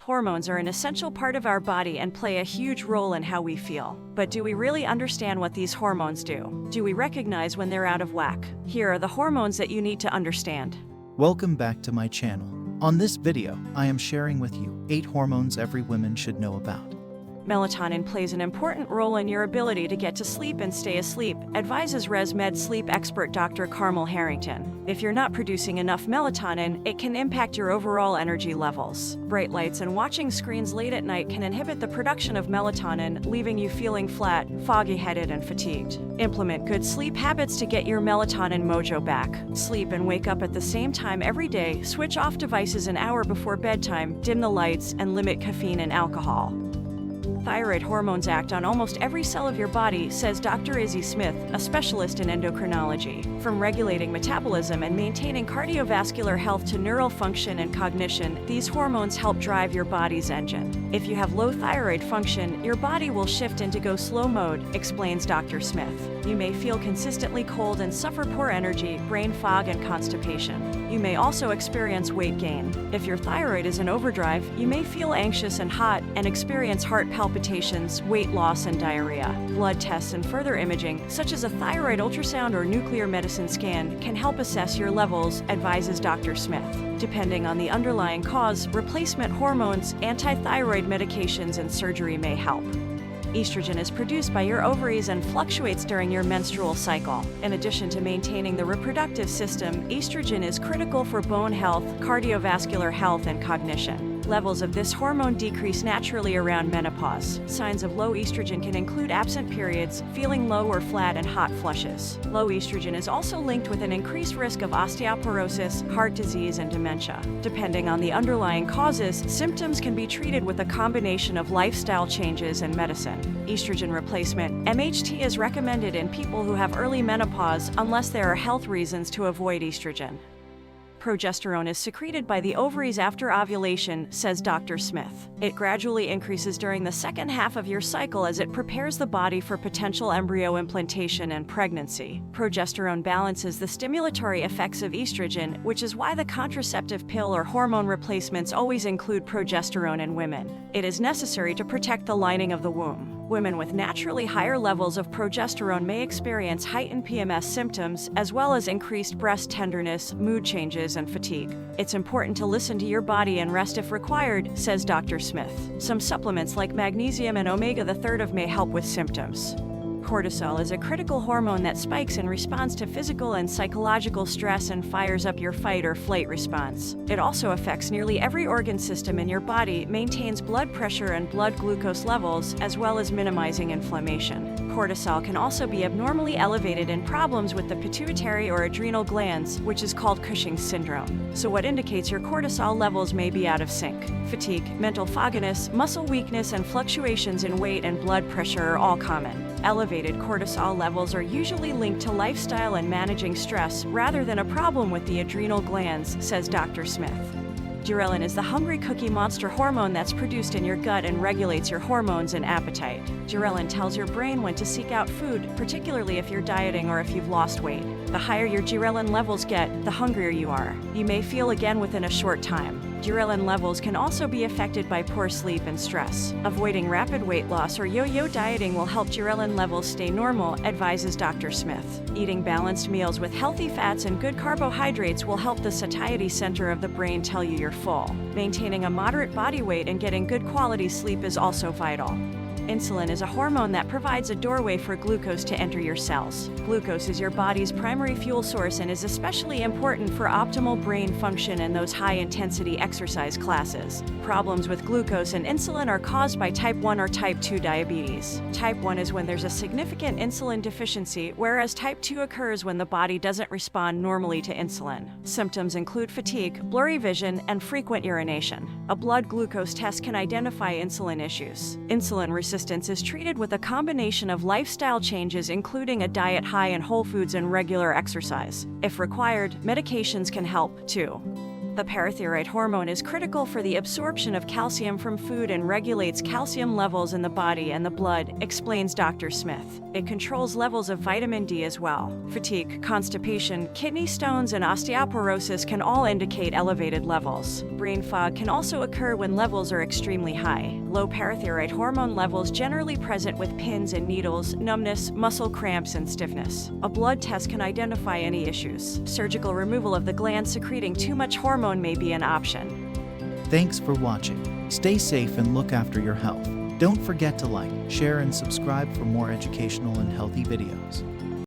Hormones are an essential part of our body and play a huge role in how we feel. But do we really understand what these hormones do? Do we recognize when they're out of whack? Here are the hormones that you need to understand. Welcome back to my channel. On this video, I am sharing with you 8 hormones every woman should know about. Melatonin plays an important role in your ability to get to sleep and stay asleep, advises ResMed sleep expert Dr. Carmel Harrington. If you're not producing enough melatonin, it can impact your overall energy levels. Bright lights and watching screens late at night can inhibit the production of melatonin, leaving you feeling flat, foggy-headed, and fatigued. Implement good sleep habits to get your melatonin mojo back. Sleep and wake up at the same time every day, switch off devices an hour before bedtime, dim the lights, and limit caffeine and alcohol. Thyroid hormones act on almost every cell of your body, says Dr. Izzy Smith, a specialist in endocrinology. From regulating metabolism and maintaining cardiovascular health to neural function and cognition, these hormones help drive your body's engine. If you have low thyroid function, your body will shift into go slow mode, explains Dr. Smith. You may feel consistently cold and suffer poor energy, brain fog, and constipation. You may also experience weight gain. If your thyroid is in overdrive, you may feel anxious and hot and experience heart palpitations, weight loss, and diarrhea. Blood tests and further imaging, such as a thyroid ultrasound or nuclear medicine scan, can help assess your levels, advises Dr. Smith. Depending on the underlying cause, replacement hormones, anti-thyroid medications, and surgery may help. Estrogen is produced by your ovaries and fluctuates during your menstrual cycle. In addition to maintaining the reproductive system, estrogen is critical for bone health, cardiovascular health, and cognition. Levels of this hormone decrease naturally around menopause. Signs of low estrogen can include absent periods, feeling low or flat, and hot flushes. Low estrogen is also linked with an increased risk of osteoporosis, heart disease, and dementia. Depending on the underlying causes, symptoms can be treated with a combination of lifestyle changes and medicine. Estrogen replacement, MHT, is recommended in people who have early menopause unless there are health reasons to avoid estrogen. Progesterone is secreted by the ovaries after ovulation, says Dr. Smith. It gradually increases during the second half of your cycle as it prepares the body for potential embryo implantation and pregnancy. Progesterone balances the stimulatory effects of estrogen, which is why the contraceptive pill or hormone replacements always include progesterone in women. It is necessary to protect the lining of the womb. Women with naturally higher levels of progesterone may experience heightened PMS symptoms, as well as increased breast tenderness, mood changes, and fatigue. It's important to listen to your body and rest if required, says Dr. Smith. Some supplements like magnesium and omega-3 may help with symptoms. Cortisol is a critical hormone that spikes in response to physical and psychological stress and fires up your fight or flight response. It also affects nearly every organ system in your body, maintains blood pressure and blood glucose levels, as well as minimizing inflammation. Cortisol can also be abnormally elevated in problems with the pituitary or adrenal glands, which is called Cushing's syndrome. So what indicates your cortisol levels may be out of sync? Fatigue, mental fogginess, muscle weakness, and fluctuations in weight and blood pressure are all common. Elevated cortisol levels are usually linked to lifestyle and managing stress rather than a problem with the adrenal glands, says Dr. Smith. Ghrelin is the hungry cookie monster hormone that's produced in your gut and regulates your hormones and appetite. Ghrelin tells your brain when to seek out food, particularly if you're dieting or if you've lost weight. The higher your ghrelin levels get, the hungrier you are. You may feel again within a short time. Ghrelin levels can also be affected by poor sleep and stress. Avoiding rapid weight loss or yo-yo dieting will help ghrelin levels stay normal, advises Dr. Smith. Eating balanced meals with healthy fats and good carbohydrates will help the satiety center of the brain tell you you're full. Maintaining a moderate body weight and getting good quality sleep is also vital. Insulin is a hormone that provides a doorway for glucose to enter your cells. Glucose is your body's primary fuel source and is especially important for optimal brain function in those high-intensity exercise classes. Problems with glucose and insulin are caused by type 1 or type 2 diabetes. Type 1 is when there's a significant insulin deficiency, whereas type 2 occurs when the body doesn't respond normally to insulin. Symptoms include fatigue, blurry vision, and frequent urination. A blood glucose test can identify insulin issues. Insulin resistance is treated with a combination of lifestyle changes, including a diet high in whole foods and regular exercise. If required, medications can help, too. The parathyroid hormone is critical for the absorption of calcium from food and regulates calcium levels in the body and the blood, explains Dr. Smith. It controls levels of vitamin D as well. Fatigue, constipation, kidney stones, and osteoporosis can all indicate elevated levels. Brain fog can also occur when levels are extremely high. Low parathyroid hormone levels generally present with pins and needles, numbness, muscle cramps, and stiffness. A blood test can identify any issues. Surgical removal of the gland secreting too much hormone may be an option. Thanks for watching. Stay safe and look after your health. Don't forget to like, share, and subscribe for more educational and healthy videos.